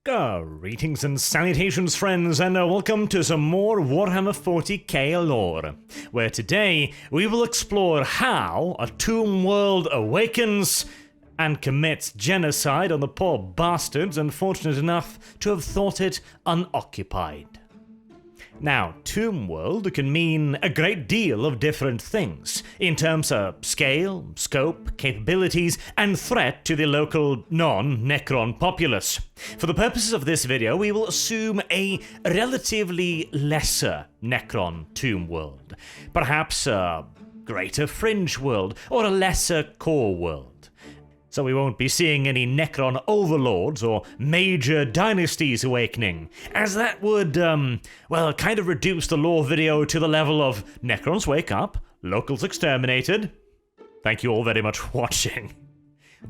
Greetings and salutations, friends, and welcome to some more Warhammer 40k lore, where today we will explore how a tomb world awakens and commits genocide on the poor bastards unfortunate enough to have thought it unoccupied. Now, Tomb World can mean a great deal of different things in terms of scale, scope, capabilities, and threat to the local non-Necron populace. For the purposes of this video, we will assume a relatively lesser Necron Tomb World, perhaps a greater Fringe World, or a lesser Core World. So we won't be seeing any Necron overlords or major dynasties awakening, as that would, kind of reduce the lore video to the level of Necrons wake up, locals exterminated. Thank you all very much for watching.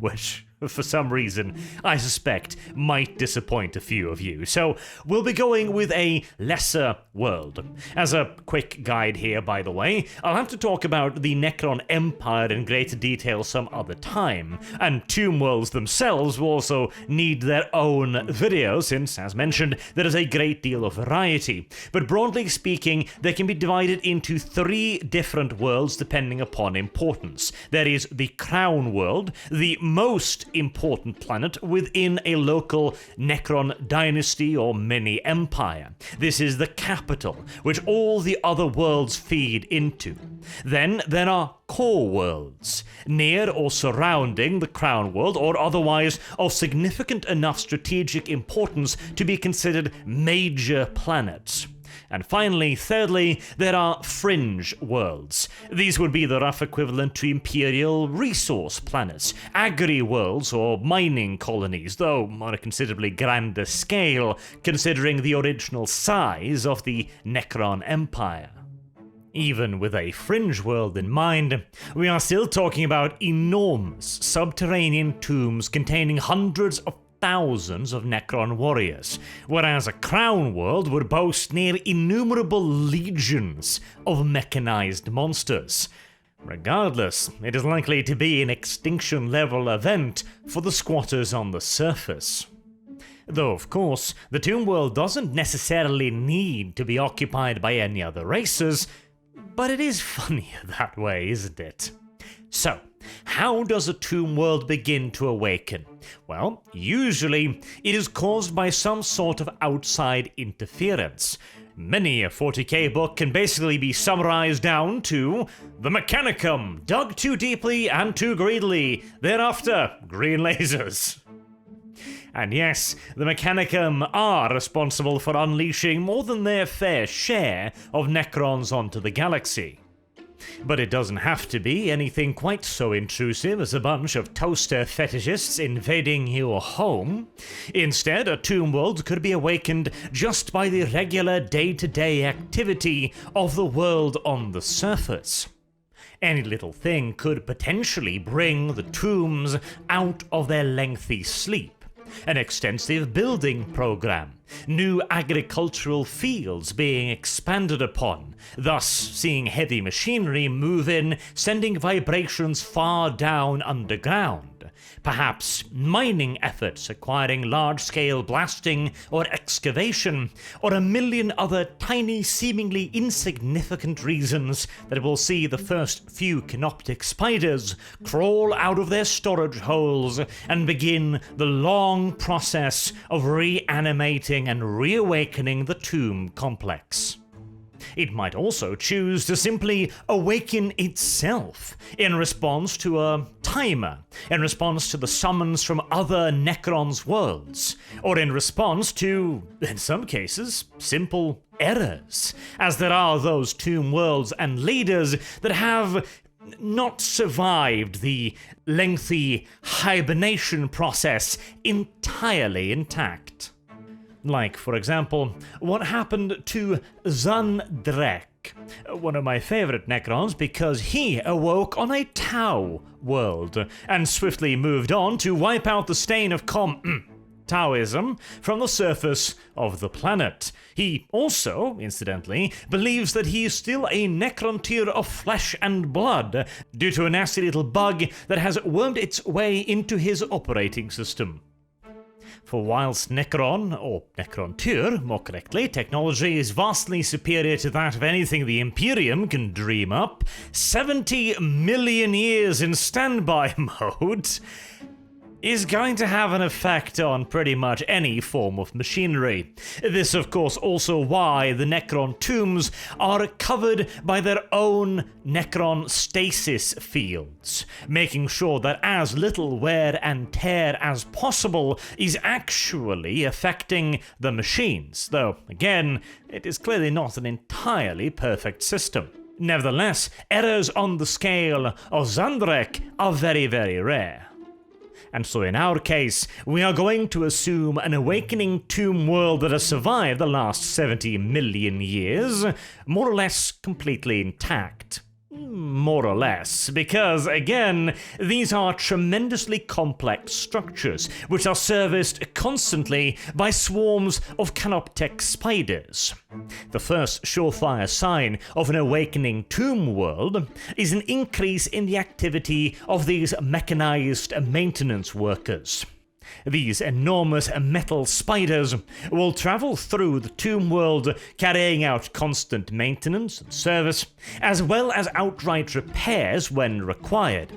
Which, for some reason, I suspect might disappoint a few of you. So we'll be going with a lesser world. As a quick guide here, by the way, I'll have to talk about the Necron Empire in greater detail some other time, and Tomb Worlds themselves will also need their own video, since, as mentioned, there is a great deal of variety. But broadly speaking, they can be divided into 3 different worlds depending upon importance. There is the Crown World, the most important planet within a local Necron dynasty or mini-empire. This is the capital, which all the other worlds feed into. Then there are core worlds, near or surrounding the Crown World, or otherwise of significant enough strategic importance to be considered major planets. And finally, thirdly, there are fringe worlds. These would be the rough equivalent to imperial resource planets, agri-worlds or mining colonies, though on a considerably grander scale, considering the original size of the Necron Empire. Even with a fringe world in mind, we are still talking about enormous subterranean tombs containing hundreds of thousands of Necron warriors, whereas a Crown World would boast near innumerable legions of mechanized monsters. Regardless, it is likely to be an extinction-level event for the squatters on the surface. Though, of course, the Tomb World doesn't necessarily need to be occupied by any other races, but it is funnier that way, isn't it? So, how does a Tomb World begin to awaken? Well, usually it is caused by some sort of outside interference. Many a 40k book can basically be summarized down to the Mechanicum, dug too deeply and too greedily, thereafter green lasers. And yes, the Mechanicum are responsible for unleashing more than their fair share of Necrons onto the galaxy. But it doesn't have to be anything quite so intrusive as a bunch of toaster fetishists invading your home. Instead, a Tomb World could be awakened just by the regular day-to-day activity of the world on the surface. Any little thing could potentially bring the tombs out of their lengthy sleep. An extensive building program, new agricultural fields being expanded upon, thus seeing heavy machinery move in, sending vibrations far down underground. Perhaps mining efforts acquiring large-scale blasting or excavation, or a million other tiny, seemingly insignificant reasons that will see the first few Canoptek spiders crawl out of their storage holes and begin the long process of reanimating and reawakening the tomb complex. It might also choose to simply awaken itself in response to a timer, in response to the summons from other Necron's worlds, or in response to, in some cases, simple errors, as there are those tomb worlds and leaders that have not survived the lengthy hibernation process entirely intact. Like, for example, what happened to Zandrek, one of my favorite Necrons because he awoke on a Tau world and swiftly moved on to wipe out the stain of Taoism from the surface of the planet. He also, incidentally, believes that he is still a Necrontyr of flesh and blood due to a nasty little bug that has wormed its way into his operating system. For whilst Necron, or Necron 2, more correctly, technology is vastly superior to that of anything the Imperium can dream up, 70 million years in standby mode is going to have an effect on pretty much any form of machinery. This, of course, also why the Necron tombs are covered by their own Necron stasis fields, making sure that as little wear and tear as possible is actually affecting the machines, though, again, it is clearly not an entirely perfect system. Nevertheless, errors on the scale of Zandrek are very, very rare. And so in our case, we are going to assume an awakening tomb world that has survived the last 70 million years, more or less completely intact. More or less, because again, these are tremendously complex structures, which are serviced constantly by swarms of Canoptek spiders. The first surefire sign of an awakening tomb world is an increase in the activity of these mechanized maintenance workers. These enormous metal spiders will travel through the tomb world, carrying out constant maintenance and service, as well as outright repairs when required.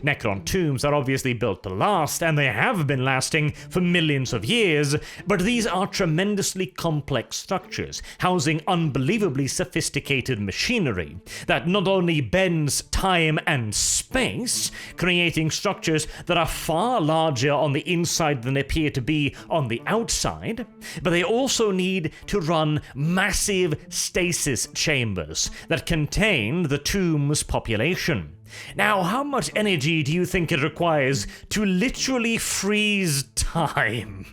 Necron tombs are obviously built to last, and they have been lasting for millions of years, but these are tremendously complex structures, housing unbelievably sophisticated machinery that not only bends time and space, creating structures that are far larger on the inside than they appear to be on the outside, but they also need to run massive stasis chambers that contain the tomb's population. Now, how much energy do you think it requires to literally freeze time?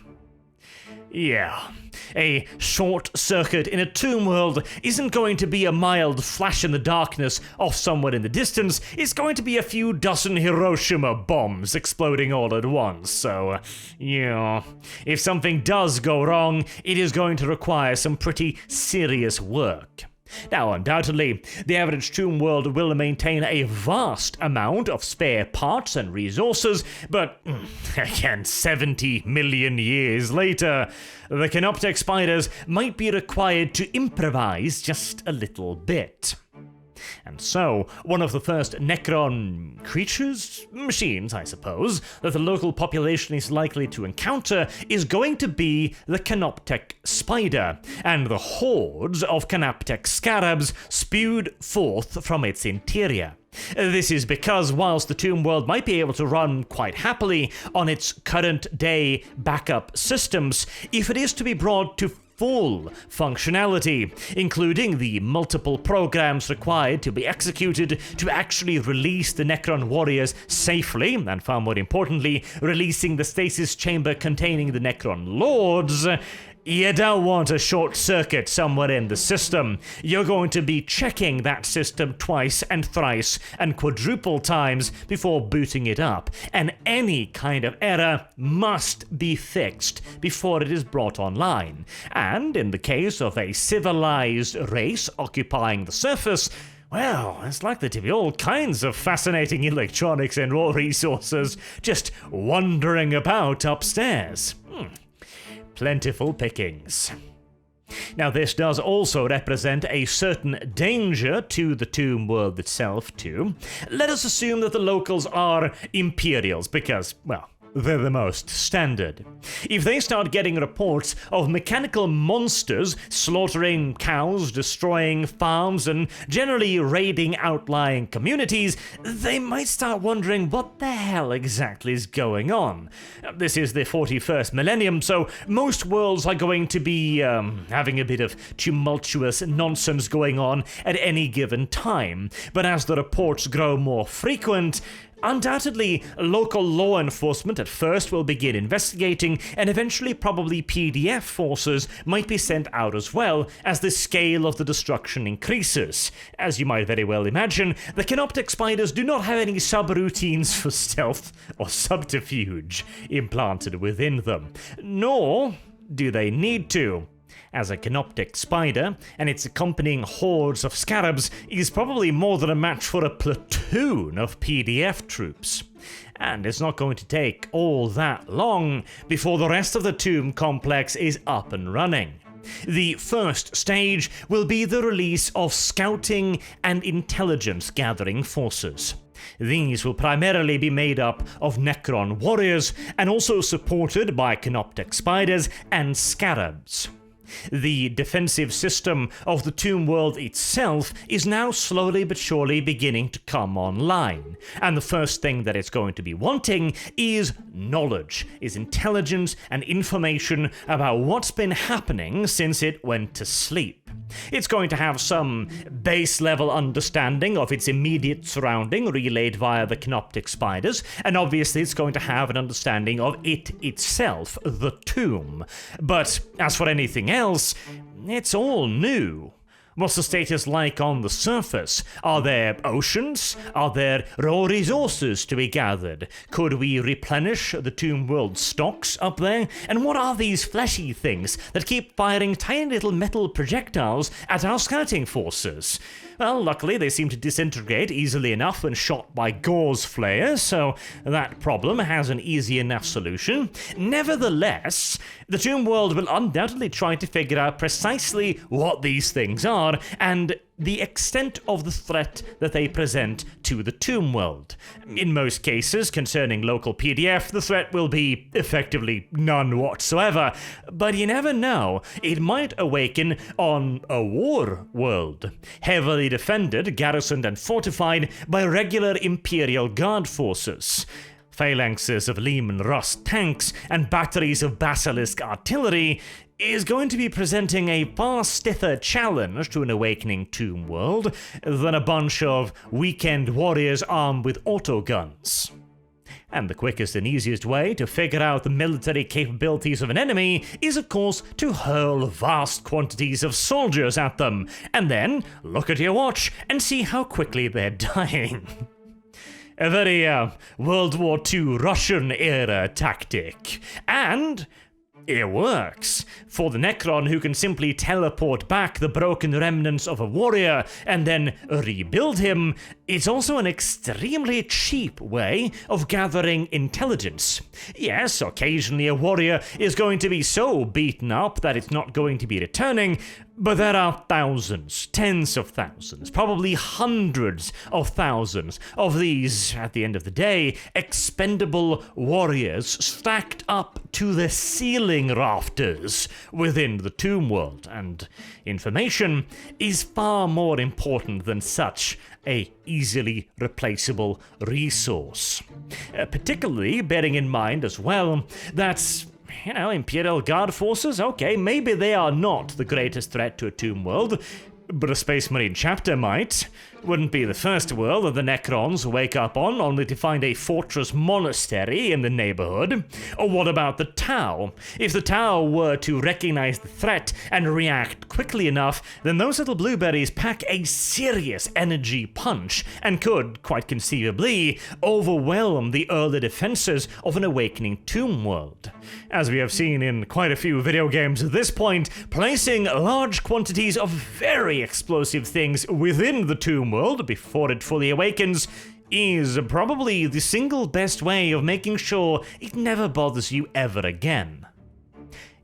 Yeah, a short circuit in a tomb world isn't going to be a mild flash in the darkness off somewhere in the distance. It's going to be a few dozen Hiroshima bombs exploding all at once. So, yeah, if something does go wrong, it is going to require some pretty serious work. Now, undoubtedly, the average tomb world will maintain a vast amount of spare parts and resources, but again, 70 million years later, the Canoptek spiders might be required to improvise just a little bit. And so, one of the first Necron creatures, machines I suppose, that the local population is likely to encounter is going to be the Canoptek spider, and the hordes of Canoptek scarabs spewed forth from its interior. This is because whilst the tomb world might be able to run quite happily on its current day backup systems, if it is to be brought to full functionality, including the multiple programs required to be executed to actually release the Necron warriors safely, and far more importantly, releasing the stasis chamber containing the Necron lords, you don't want a short circuit somewhere in the system. You're going to be checking that system twice and thrice and quadruple times before booting it up, and any kind of error must be fixed before it is brought online. And in the case of a civilized race occupying the surface, well, it's likely to be all kinds of fascinating electronics and raw resources just wandering about upstairs. Plentiful pickings. Now, this does also represent a certain danger to the tomb world itself, too. Let us assume that the locals are Imperials, because, well, they're the most standard. If they start getting reports of mechanical monsters slaughtering cows, destroying farms, and generally raiding outlying communities, they might start wondering what the hell exactly is going on. This is the 41st millennium, so most worlds are going to be having a bit of tumultuous nonsense going on at any given time. But as the reports grow more frequent, undoubtedly, local law enforcement at first will begin investigating, and eventually probably PDF forces might be sent out as well as the scale of the destruction increases. As you might very well imagine, the Canoptek spiders do not have any subroutines for stealth or subterfuge implanted within them, nor do they need to. As a Canoptek spider, and its accompanying hordes of scarabs is probably more than a match for a platoon of PDF troops. And it's not going to take all that long before the rest of the tomb complex is up and running. The first stage will be the release of scouting and intelligence gathering forces. These will primarily be made up of Necron warriors and also supported by Canoptek spiders and scarabs. The defensive system of the tomb world itself is now slowly but surely beginning to come online, and the first thing that it's going to be wanting is knowledge, is intelligence and information about what's been happening since it went to sleep. It's going to have some base level understanding of its immediate surrounding relayed via the Canoptek spiders, and obviously it's going to have an understanding of it itself, the tomb. But as for anything else, it's all new. What's the status like on the surface? Are there oceans? Are there raw resources to be gathered? Could we replenish the tomb world stocks up there? And what are these fleshy things that keep firing tiny little metal projectiles at our scouting forces? Well, luckily they seem to disintegrate easily enough when shot by Gore's flare, so that problem has an easy enough solution. Nevertheless, the tomb world will undoubtedly try to figure out precisely what these things are and the extent of the threat that they present to the tomb world. In most cases concerning local PDF, the threat will be effectively none whatsoever, but you never know, it might awaken on a war world, heavily defended, garrisoned and fortified by regular Imperial Guard forces. Phalanxes of Lehman Russ tanks and batteries of Basilisk artillery is going to be presenting a far stiffer challenge to an awakening tomb world than a bunch of weekend warriors armed with autoguns. And the quickest and easiest way to figure out the military capabilities of an enemy is, of course, to hurl vast quantities of soldiers at them, and then look at your watch and see how quickly they're dying. A very World War II Russian-era tactic. And it works. For the Necron, who can simply teleport back the broken remnants of a warrior and then rebuild him, it's also an extremely cheap way of gathering intelligence. Yes, occasionally a warrior is going to be so beaten up that it's not going to be returning, but there are thousands, tens of thousands, probably hundreds of thousands of these, at the end of the day, expendable warriors stacked up to the ceiling rafters within the tomb world, and information is far more important than such a easily replaceable resource. Particularly bearing in mind as well that Imperial Guard forces, okay, maybe they are not the greatest threat to a tomb world, but a Space Marine chapter might. Wouldn't be the first world that the Necrons wake up on only to find a fortress monastery in the neighborhood. Or what about the Tau? If the Tau were to recognize the threat and react quickly enough, then those little blueberries pack a serious energy punch and could, quite conceivably, overwhelm the early defenses of an awakening tomb world. As we have seen in quite a few video games at this point, placing large quantities of very explosive things within the tomb world before it fully awakens is probably the single best way of making sure it never bothers you ever again.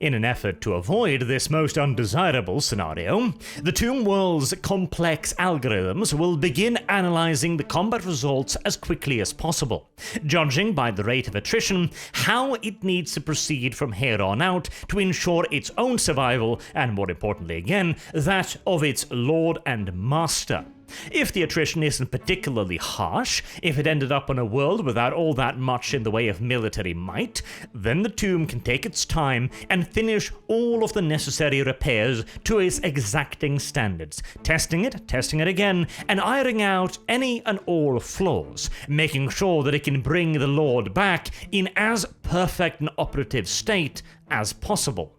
In an effort to avoid this most undesirable scenario, the tomb world's complex algorithms will begin analyzing the combat results as quickly as possible, judging by the rate of attrition how it needs to proceed from here on out to ensure its own survival and, more importantly again, that of its lord and master. If the attrition isn't particularly harsh, if it ended up on a world without all that much in the way of military might, then the tomb can take its time and finish all of the necessary repairs to its exacting standards, testing it again, and ironing out any and all flaws, making sure that it can bring the Lord back in as perfect an operative state as possible.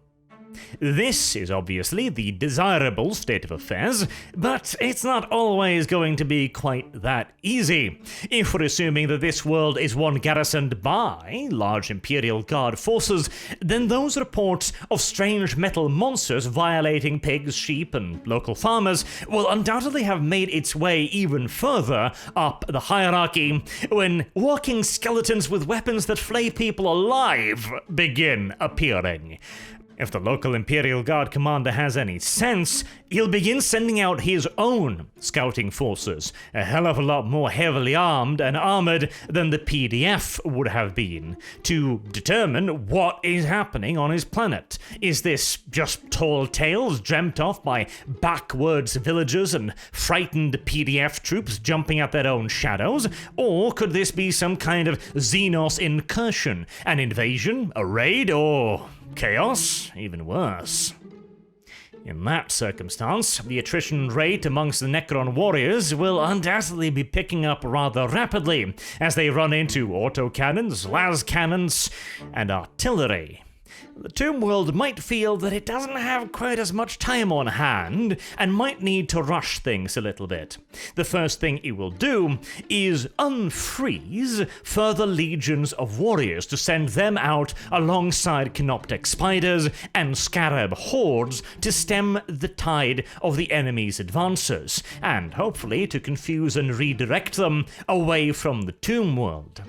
This is obviously the desirable state of affairs, but it's not always going to be quite that easy. If we're assuming that this world is one garrisoned by large Imperial Guard forces, then those reports of strange metal monsters violating pigs, sheep, and local farmers will undoubtedly have made its way even further up the hierarchy when walking skeletons with weapons that flay people alive begin appearing. If the local Imperial Guard commander has any sense, he'll begin sending out his own scouting forces, a hell of a lot more heavily armed and armored than the PDF would have been, to determine what is happening on his planet. Is this just tall tales dreamt of by backwards villagers and frightened PDF troops jumping at their own shadows? Or could this be some kind of Xenos incursion, an invasion, a raid, or chaos? Even worse. In that circumstance, the attrition rate amongst the Necron warriors will undoubtedly be picking up rather rapidly as they run into autocannons, las cannons, and artillery. The Tomb World might feel that it doesn't have quite as much time on hand and might need to rush things a little bit. The first thing it will do is unfreeze further legions of warriors to send them out alongside Canoptek spiders and scarab hordes to stem the tide of the enemy's advances, and hopefully to confuse and redirect them away from the Tomb World.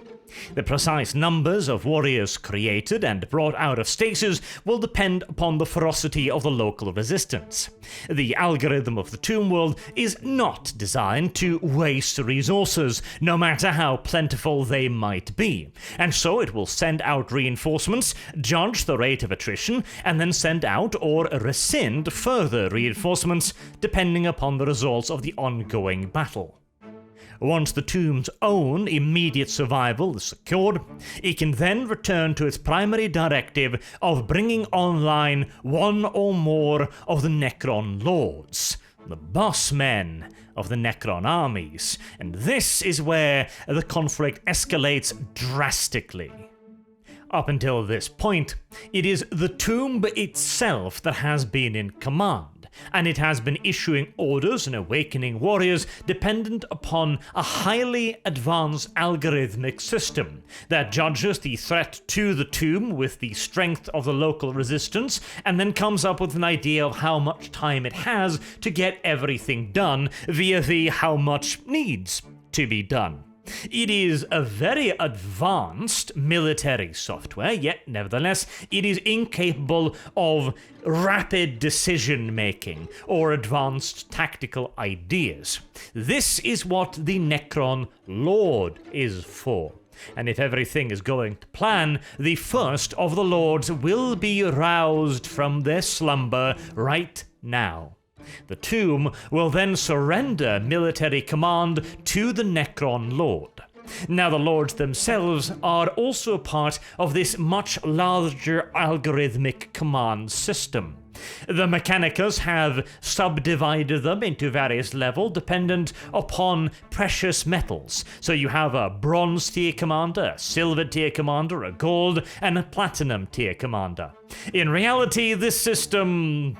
The precise numbers of warriors created and brought out of stasis will depend upon the ferocity of the local resistance. The algorithm of the Tomb World is not designed to waste resources, no matter how plentiful they might be, and so it will send out reinforcements, judge the rate of attrition, and then send out or rescind further reinforcements depending upon the results of the ongoing battle. Once the tomb's own immediate survival is secured, it can then return to its primary directive of bringing online one or more of the Necron Lords, the boss men of the Necron armies, and this is where the conflict escalates drastically. Up until this point, it is the tomb itself that has been in command, and it has been issuing orders and awakening warriors dependent upon a highly advanced algorithmic system that judges the threat to the tomb with the strength of the local resistance, and then comes up with an idea of how much time it has to get everything done via the how much needs to be done. It is a very advanced military software, yet nevertheless it is incapable of rapid decision-making or advanced tactical ideas. This is what the Necron Lord is for. And if everything is going to plan, the first of the Lords will be roused from their slumber right now. The tomb will then surrender military command to the Necron Lord. Now, the Lords themselves are also part of this much larger algorithmic command system. The Mechanicus have subdivided them into various levels dependent upon precious metals. So you have a bronze tier commander, a silver tier commander, a gold, and a platinum tier commander. In reality, this system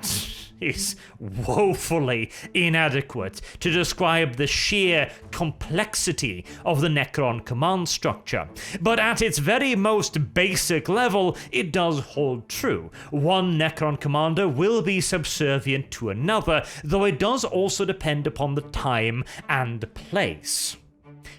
is woefully inadequate to describe the sheer complexity of the Necron command structure. But at its very most basic level, it does hold true. One Necron commander will be subservient to another, though it does also depend upon the time and place.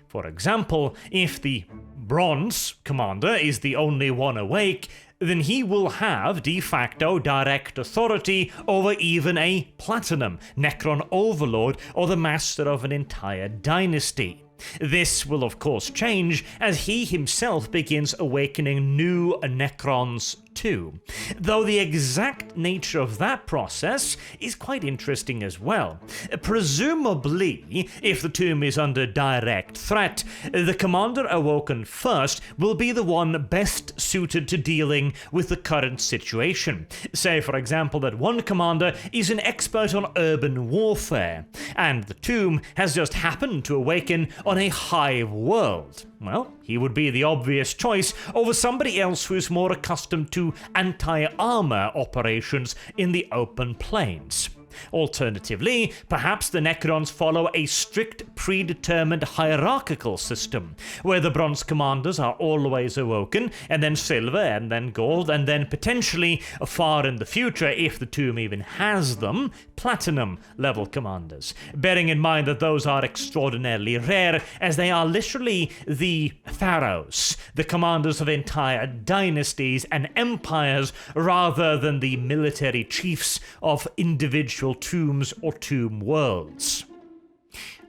For example, if the bronze commander is the only one awake, then he will have de facto direct authority over even a platinum Necron overlord or the master of an entire dynasty. This will of course change as he himself begins awakening new Necrons too, though the exact nature of that process is quite interesting as well. Presumably, if the tomb is under direct threat, the commander awoken first will be the one best suited to dealing with the current situation. Say, for example, that one commander is an expert on urban warfare, and the tomb has just happened to awaken on a hive world. Well, he would be the obvious choice over somebody else who is more accustomed to anti-armor operations in the open plains. Alternatively, perhaps the Necrons follow a strict, predetermined hierarchical system, where the bronze commanders are always awoken, and then silver, and then gold, and then potentially, far in the future, if the tomb even has them, platinum level commanders. Bearing in mind that those are extraordinarily rare, as they are literally the pharaohs, the commanders of entire dynasties and empires, rather than the military chiefs of individual tombs or tomb worlds.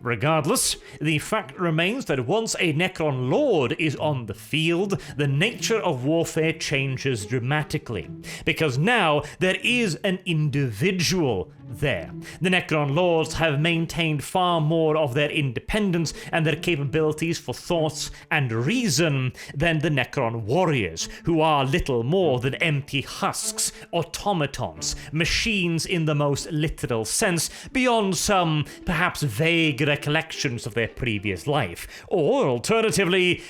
Regardless, the fact remains that once a Necron Lord is on the field, the nature of warfare changes dramatically, because now there is an individual there. The Necron Lords have maintained far more of their independence and their capabilities for thoughts and reason than the Necron Warriors, who are little more than empty husks, automatons, machines in the most literal sense, beyond some perhaps vague recollections of their previous life, or alternatively,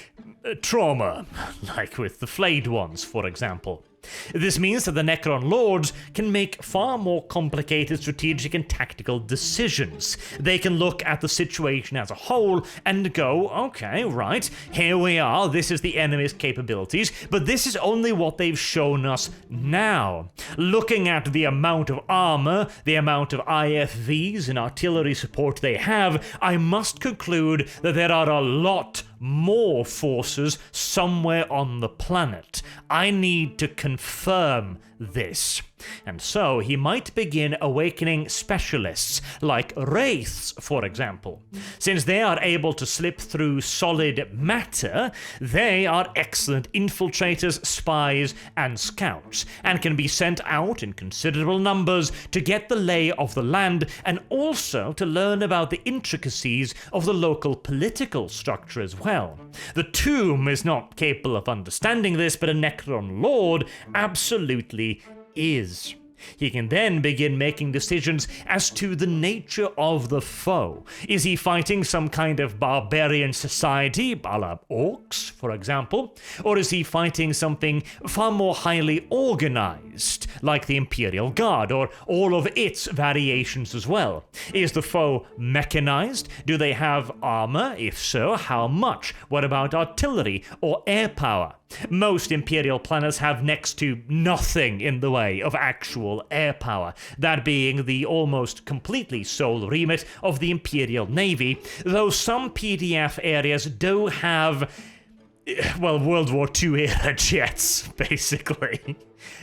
trauma, like with the flayed ones, for example. This means that the Necron Lords can make far more complicated strategic and tactical decisions. They can look at the situation as a whole and go, okay, right, here we are, this is the enemy's capabilities, but this is only what they've shown us now. Looking at the amount of armor, the amount of IFVs and artillery support they have, I must conclude that there are a lot more forces somewhere on the planet. I need to confirm this. And so he might begin awakening specialists, like wraiths, for example. Since they are able to slip through solid matter, they are excellent infiltrators, spies, and scouts, and can be sent out in considerable numbers to get the lay of the land, and also to learn about the intricacies of the local political structure as well. The tomb is not capable of understanding this, but a Necron Lord absolutely is. He can then begin making decisions as to the nature of the foe. Is he fighting some kind of barbarian society, a la orcs, for example? Or is he fighting something far more highly organized, like the Imperial Guard, or all of its variations as well? Is the foe mechanized? Do they have armor? If so, how much? What about artillery or air power? Most Imperial planets have next to nothing in the way of actual air power, that being the almost completely sole remit of the Imperial Navy, though some PDF areas do have, well, World War II era jets, basically.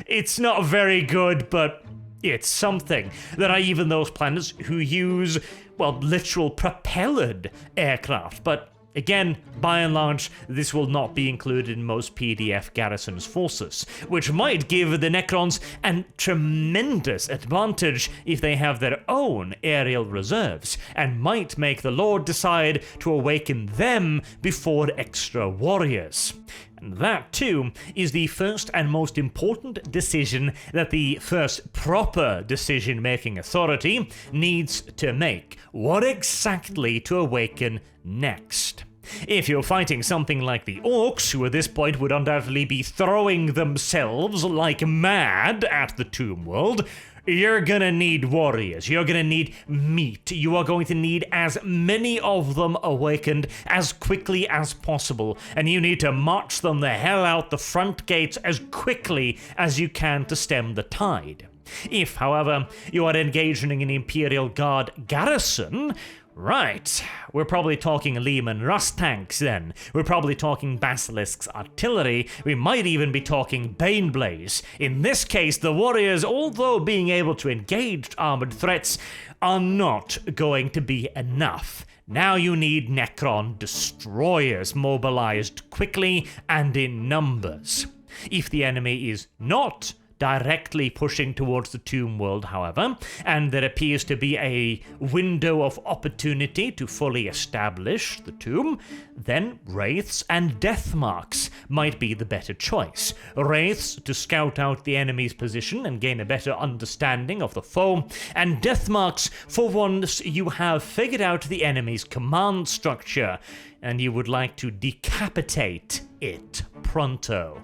It's not very good, but it's something. There are even those planets who use, well, literal propellered aircraft, but again, by and large, this will not be included in most PDF garrison's forces, which might give the Necrons a tremendous advantage if they have their own aerial reserves, and might make the Lord decide to awaken them before extra warriors. And that, too, is the first and most important decision that the first proper decision-making authority needs to make. What exactly to awaken next? If you're fighting something like the orcs, who at this point would undoubtedly be throwing themselves like mad at the tomb world, you're gonna need warriors, you're gonna need meat, you are going to need as many of them awakened as quickly as possible, and you need to march them the hell out the front gates as quickly as you can to stem the tide. If, however, you are engaging an Imperial Guard garrison, right, we're probably talking Lehman Russ tanks then. We're probably talking Basilisk's artillery. We might even be talking Baneblaze. In this case, the warriors, although being able to engage armored threats, are not going to be enough. Now you need Necron destroyers mobilized quickly and in numbers. If the enemy is not directly pushing towards the Tomb World, however, and there appears to be a window of opportunity to fully establish the tomb, then Wraiths and Deathmarks might be the better choice. Wraiths to scout out the enemy's position and gain a better understanding of the foe, and Deathmarks for once you have figured out the enemy's command structure and you would like to decapitate it pronto.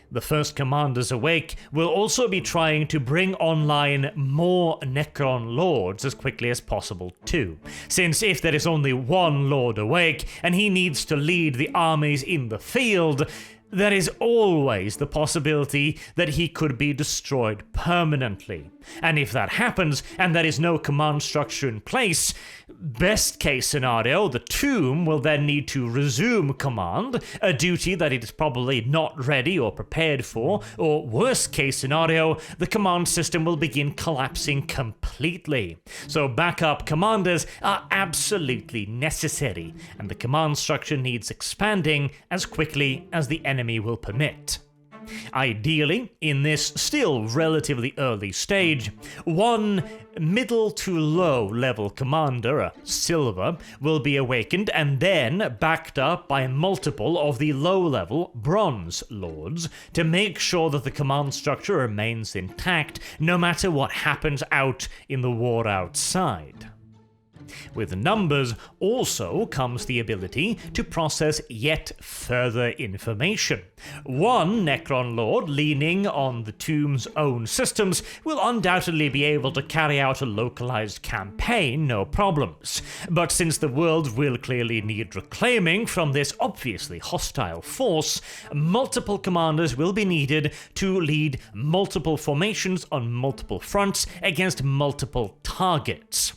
The first commanders awake will also be trying to bring online more Necron Lords as quickly as possible too, since if there is only one Lord awake and he needs to lead the armies in the field, there is always the possibility that he could be destroyed permanently. And if that happens and there is no command structure in place, best case scenario, the tomb will then need to resume command, a duty that it is probably not ready or prepared for, or worst case scenario, the command system will begin collapsing completely. So backup commanders are absolutely necessary, and the command structure needs expanding as quickly as the enemy will permit. Ideally, in this still relatively early stage, one middle to low level commander, a silver, will be awakened and then backed up by multiple of the low level bronze lords to make sure that the command structure remains intact no matter what happens out in the war outside. With numbers also comes the ability to process yet further information. One Necron Lord leaning on the tomb's own systems will undoubtedly be able to carry out a localized campaign, no problems. But since the world will clearly need reclaiming from this obviously hostile force, multiple commanders will be needed to lead multiple formations on multiple fronts against multiple targets.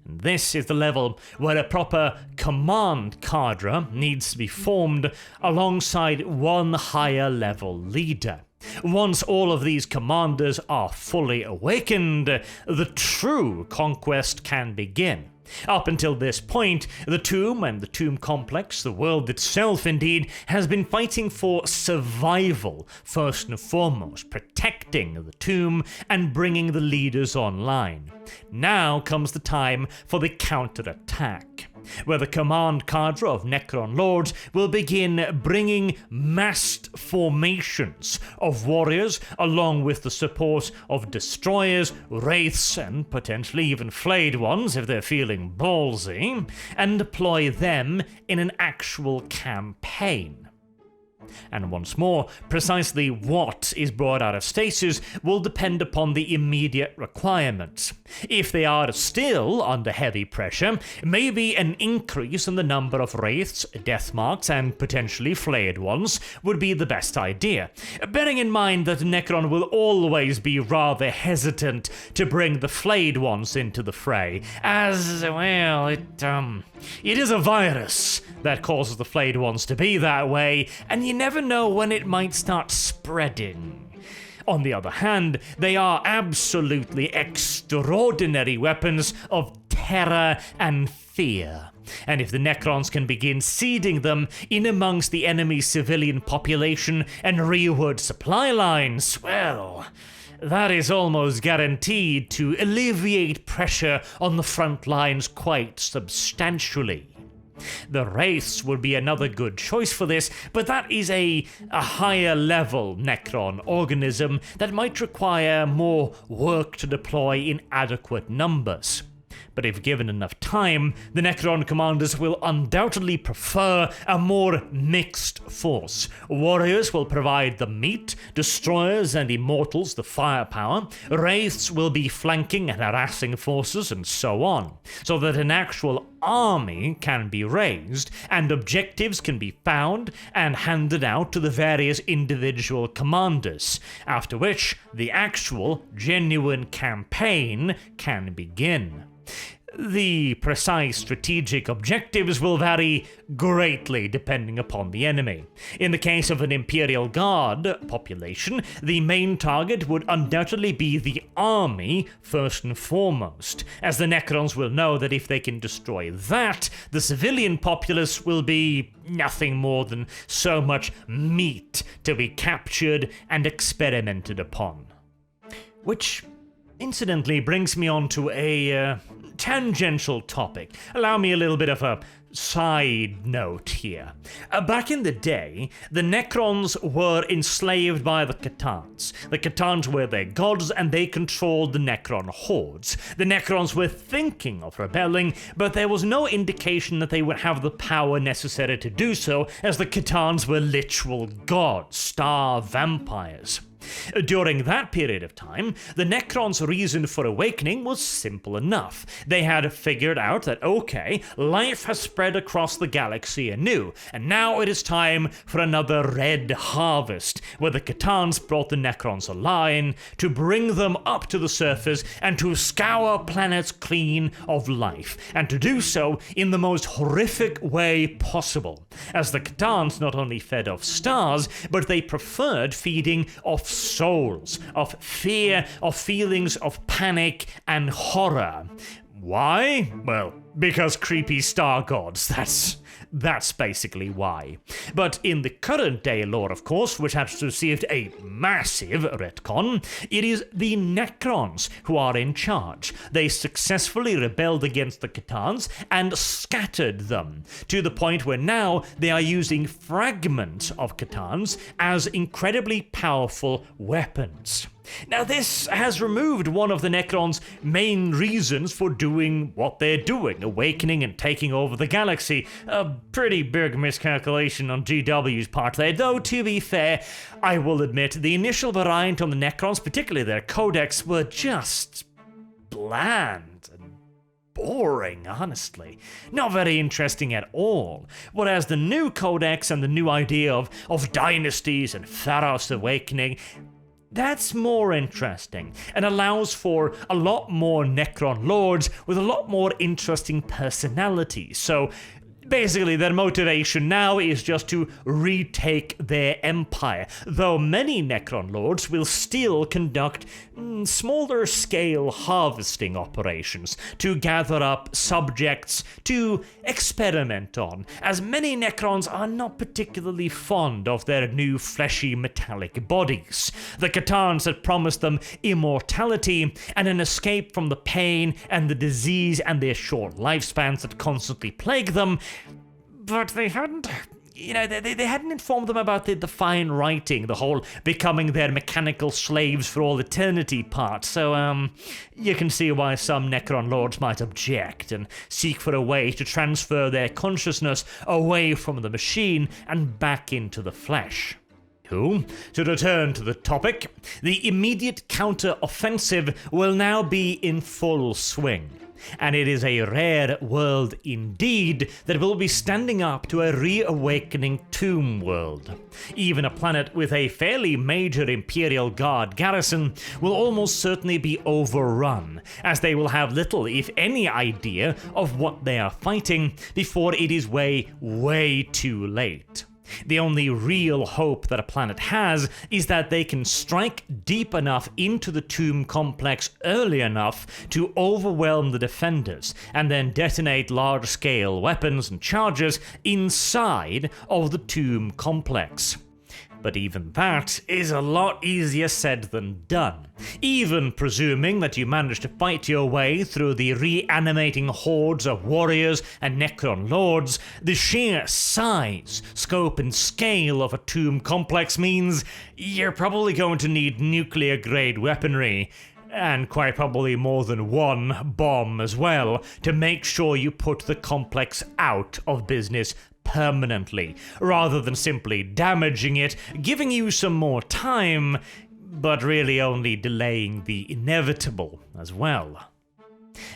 This is the level where a proper command cadre needs to be formed alongside one higher level leader. Once all of these commanders are fully awakened, the true conquest can begin. Up until this point, the tomb and the tomb complex, the world itself indeed, has been fighting for survival first and foremost, protecting the tomb and bringing the leaders online. Now comes the time for the counterattack, where the command cadre of Necron Lords will begin bringing massed formations of warriors along with the support of destroyers, wraiths, and potentially even flayed ones if they're feeling ballsy, and deploy them in an actual campaign. And once more, precisely what is brought out of stasis will depend upon the immediate requirements. If they are still under heavy pressure, maybe an increase in the number of wraiths, deathmarks, and potentially flayed ones would be the best idea, bearing in mind that Necron will always be rather hesitant to bring the flayed ones into the fray, as, well, it is a virus that causes the flayed ones to be that way, and you never know when it might start spreading. On the other hand, they are absolutely extraordinary weapons of terror and fear. And if the Necrons can begin seeding them in amongst the enemy's civilian population and rearward supply lines, well, that is almost guaranteed to alleviate pressure on the front lines quite substantially. The Wraiths would be another good choice for this, but that is a higher level Necron organism that might require more work to deploy in adequate numbers. But if given enough time, the Necron commanders will undoubtedly prefer a more mixed force. Warriors will provide the meat, destroyers and immortals the firepower, wraiths will be flanking and harassing forces, and so on, so that an actual army can be raised, and objectives can be found and handed out to the various individual commanders, after which the actual, genuine campaign can begin. The precise strategic objectives will vary greatly depending upon the enemy. In the case of an Imperial Guard population, the main target would undoubtedly be the army first and foremost, as the Necrons will know that if they can destroy that, the civilian populace will be nothing more than so much meat to be captured and experimented upon. Which, incidentally, brings me on to a tangential topic. Allow me a little bit of a side note here. Back in the day, the Necrons were enslaved by the C'tans. The C'tans were their gods and they controlled the Necron hordes. The Necrons were thinking of rebelling, but there was no indication that they would have the power necessary to do so, as the C'tans were literal gods, star vampires. During that period of time, the Necrons' reason for awakening was simple enough. They had figured out that, okay, life has spread across the galaxy anew, and now it is time for another red harvest, where the C'tans brought the Necrons a line to bring them up to the surface and to scour planets clean of life, and to do so in the most horrific way possible, as the C'tans not only fed off stars, but they preferred feeding off souls, of fear, of feelings of panic and horror. Why? Well, because creepy star gods, that's basically why. But in the current day lore, of course, which has received a massive retcon, it is the Necrons who are in charge. They successfully rebelled against the C'tans and scattered them, to the point where now they are using fragments of C'tans as incredibly powerful weapons. Now, this has removed one of the Necrons' main reasons for doing what they're doing, awakening and taking over the galaxy. A pretty big miscalculation on GW's part there, though to be fair, I will admit the initial variant on the Necrons, particularly their codex, were just bland and boring, honestly. Not very interesting at all. Whereas the new codex and the new idea of dynasties and Pharaoh's awakening, that's more interesting and allows for a lot more Necron lords with a lot more interesting personalities. So basically, their motivation now is just to retake their empire, though many Necron lords will still conduct smaller scale harvesting operations to gather up subjects to experiment on, as many Necrons are not particularly fond of their new fleshy metallic bodies. The C'tans had promised them immortality and an escape from the pain and the disease and their short lifespans that constantly plague them, but they hadn't they hadn't informed them about the fine writing, the whole becoming their mechanical slaves for all eternity part, so you can see why some Necron lords might object and seek for a way to transfer their consciousness away from the machine and back into the flesh. To return to the topic, the immediate counter-offensive will now be in full swing, and it is a rare world indeed that will be standing up to a reawakening tomb world. Even a planet with a fairly major Imperial Guard garrison will almost certainly be overrun, as they will have little, if any, idea of what they are fighting before it is way too late. The only real hope that a planet has is that they can strike deep enough into the tomb complex early enough to overwhelm the defenders, and then detonate large-scale weapons and charges inside of the tomb complex. But even that is a lot easier said than done. Even presuming that you manage to fight your way through the reanimating hordes of warriors and Necron lords, the sheer size, scope and scale of a tomb complex means you're probably going to need nuclear-grade weaponry, and quite probably more than one bomb as well, to make sure you put the complex out of business permanently, rather than simply damaging it, giving you some more time, but really only delaying the inevitable as well.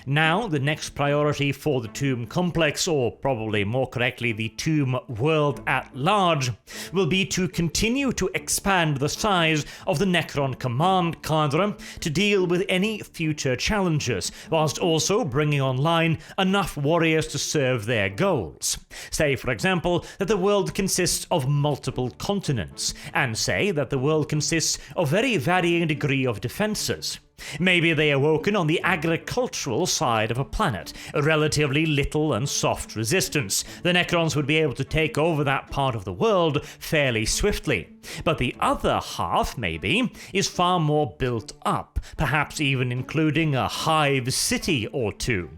Now, the next priority for the Tomb Complex, or probably more correctly the Tomb world at large, will be to continue to expand the size of the Necron command cadre to deal with any future challenges, whilst also bringing online enough warriors to serve their goals. Say, for example, that the world consists of multiple continents, and say that the world consists of very varying degree of defenses. Maybe they awoken on the agricultural side of a planet, a relatively little and soft resistance. The Necrons would be able to take over that part of the world fairly swiftly. But the other half, maybe, is far more built up, perhaps even including a hive city or two.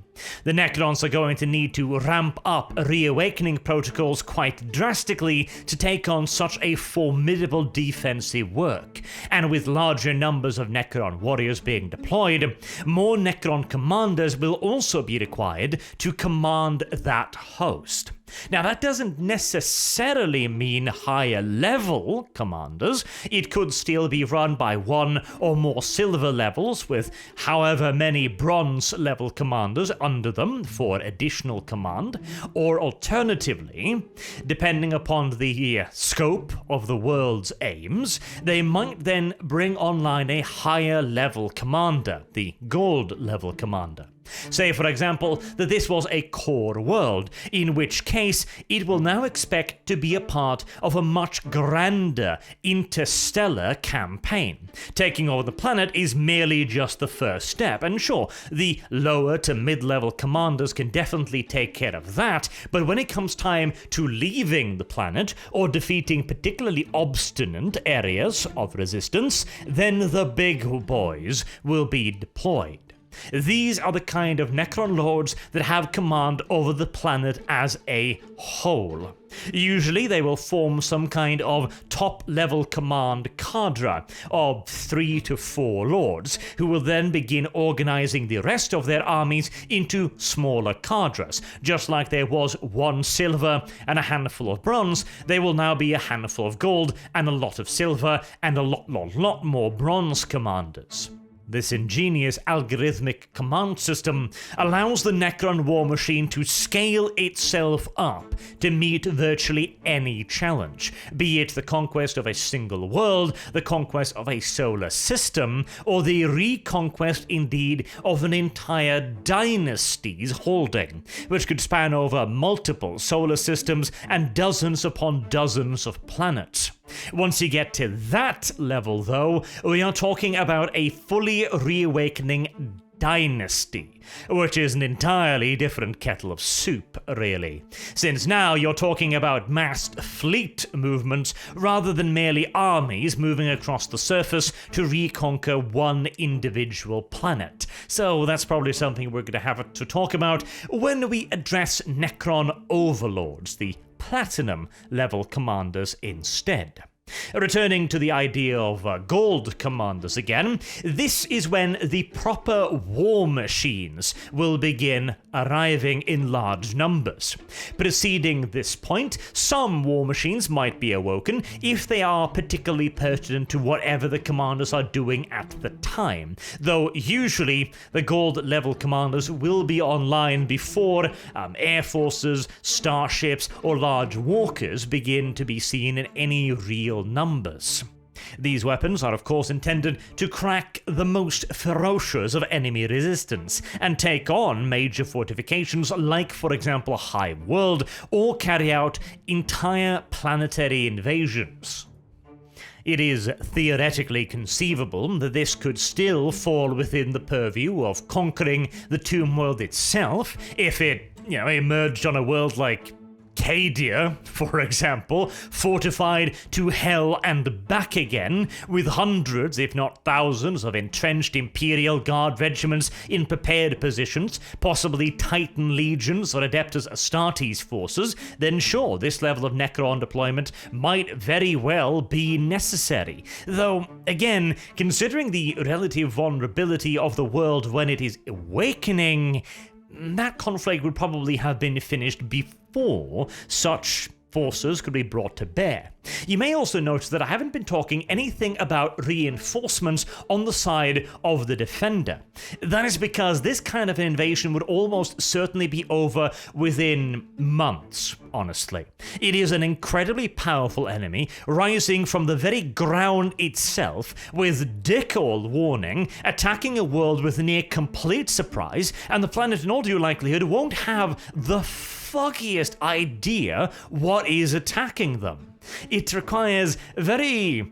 The Necrons are going to need to ramp up reawakening protocols quite drastically to take on such a formidable defensive work, and with larger numbers of Necron warriors being deployed, more Necron commanders will also be required to command that host. Now, that doesn't necessarily mean higher level commanders. It could still be run by one or more silver levels with however many bronze level commanders under them for additional command, or alternatively, depending upon the scope of the world's aims, they might then bring online a higher level commander, the gold level commander. Say, for example, that this was a core world, in which case it will now expect to be a part of a much grander interstellar campaign. Taking over the planet is merely just the first step, and sure, the lower to mid-level commanders can definitely take care of that, but when it comes time to leaving the planet, or defeating particularly obstinate areas of resistance, then the big boys will be deployed. These are the kind of Necron lords that have command over the planet as a whole. Usually they will form some kind of top-level command cadre of 3 to 4 lords, who will then begin organizing the rest of their armies into smaller cadres. Just like there was 1 silver and a handful of bronze, there will now be a handful of gold and a lot of silver and a lot more bronze commanders. This ingenious algorithmic command system allows the Necron war machine to scale itself up to meet virtually any challenge, be it the conquest of a single world, the conquest of a solar system, or the reconquest indeed of an entire dynasty's holding, which could span over multiple solar systems and dozens upon dozens of planets. Once you get to that level, though, we are talking about a fully reawakening dynasty, which is an entirely different kettle of soup, really, since now you're talking about massed fleet movements rather than merely armies moving across the surface to reconquer one individual planet. So that's probably something we're going to have to talk about when we address Necron overlords, the platinum level commanders instead. Returning to the idea of gold commanders again, this is when the proper war machines will begin arriving in large numbers. Preceding this point, some war machines might be awoken if they are particularly pertinent to whatever the commanders are doing at the time, though usually the gold level commanders will be online before air forces, starships, or large walkers begin to be seen in any real numbers. These weapons are of course intended to crack the most ferocious of enemy resistance and take on major fortifications like, for example, a hive world, or carry out entire planetary invasions. It is theoretically conceivable that this could still fall within the purview of conquering the Tomb world itself if it, emerged on a world like Cadia, for example, fortified to hell and back again, with hundreds, if not thousands, of entrenched Imperial Guard regiments in prepared positions, possibly Titan legions or Adeptus Astartes forces, then sure, this level of Necron deployment might very well be necessary. Though, again, considering the relative vulnerability of the world when it is awakening, that conflict would probably have been finished before such forces could be brought to bear. You may also notice that I haven't been talking anything about reinforcements on the side of the defender. That is because this kind of invasion would almost certainly be over within months, honestly. It is an incredibly powerful enemy, rising from the very ground itself, with dick all warning, attacking a world with near complete surprise, and the planet in all due likelihood won't have the foggiest idea what is attacking them. It requires very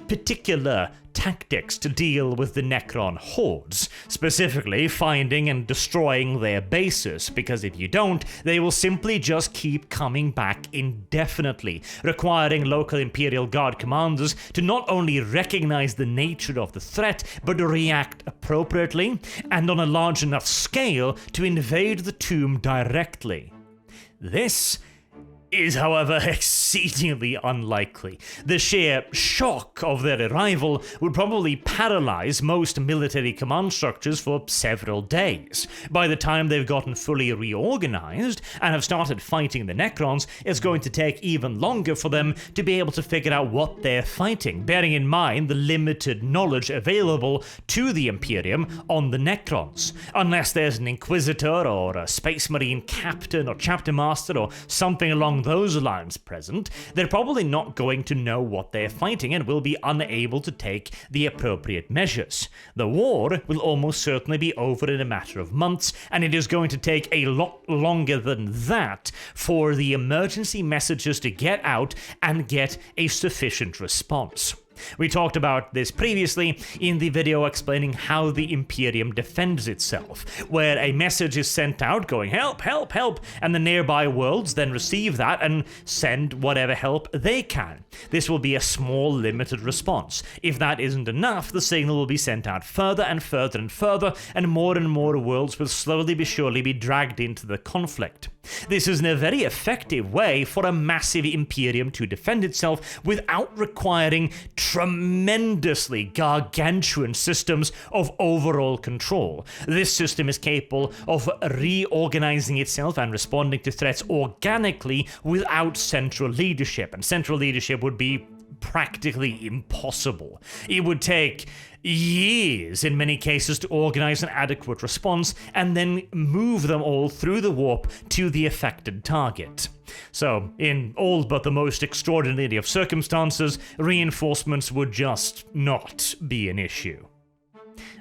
particular tactics to deal with the Necron hordes, specifically finding and destroying their bases, because if you don't, they will simply just keep coming back indefinitely, requiring local Imperial Guard commanders to not only recognize the nature of the threat, but to react appropriately and on a large enough scale to invade the tomb directly. This is, however, exceedingly unlikely. The sheer shock of their arrival would probably paralyze most military command structures for several days. By the time they've gotten fully reorganized and have started fighting the Necrons, it's going to take even longer for them to be able to figure out what they're fighting, bearing in mind the limited knowledge available to the Imperium on the Necrons. Unless there's an Inquisitor or a Space Marine captain or chapter master or something along those lines present, they're probably not going to know what they're fighting and will be unable to take the appropriate measures. The war will almost certainly be over in a matter of months, and it is going to take a lot longer than that for the emergency messages to get out and get a sufficient response. We talked about this previously in the video explaining how the Imperium defends itself, where a message is sent out going help, help, help, and the nearby worlds then receive that and send whatever help they can. This will be a small, limited response. If that isn't enough, the signal will be sent out further and further and further, and more worlds will slowly but surely be dragged into the conflict. This is a very effective way for a massive Imperium to defend itself without requiring tremendously gargantuan systems of overall control. This system is capable of reorganizing itself and responding to threats organically without central leadership, and central leadership would be practically impossible. It would take years in many cases to organize an adequate response and then move them all through the warp to the affected target. So, in all but the most extraordinary of circumstances, reinforcements would just not be an issue.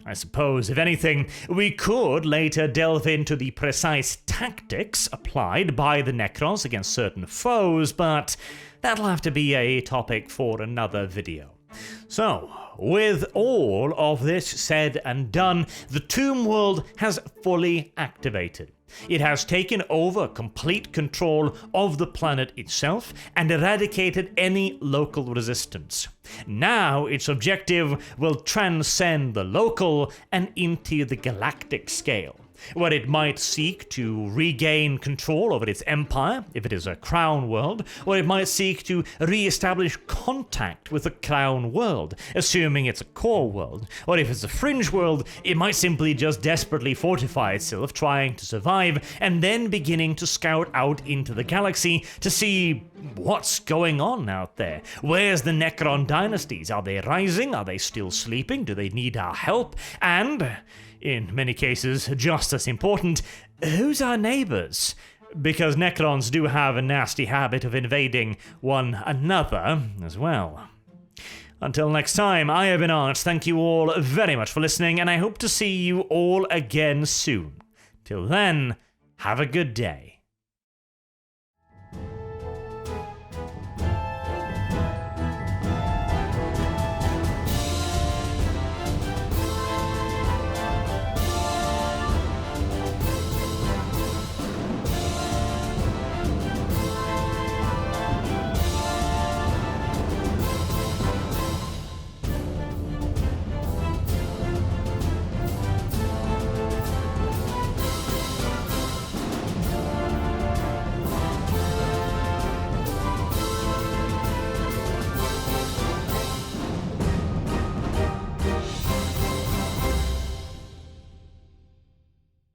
I suppose, if anything, we could later delve into the precise tactics applied by the Necrons against certain foes, but that'll have to be a topic for another video. So, with all of this said and done, the Tomb World has fully activated. It has taken over complete control of the planet itself and eradicated any local resistance. Now its objective will transcend the local and into the galactic scale, where it might seek to regain control over its empire, if it is a crown world, or it might seek to re-establish contact with the crown world, assuming it's a core world, or if it's a fringe world, it might simply just desperately fortify itself, trying to survive, and then beginning to scout out into the galaxy to see what's going on out there. Where's the Necron dynasties? Are they rising? Are they still sleeping? Do they need our help? And in many cases, just as important, who's our neighbors? Because Necrons do have a nasty habit of invading one another as well. Until next time, I have been Arch. Thank you all very much for listening, and I hope to see you all again soon. Till then, have a good day.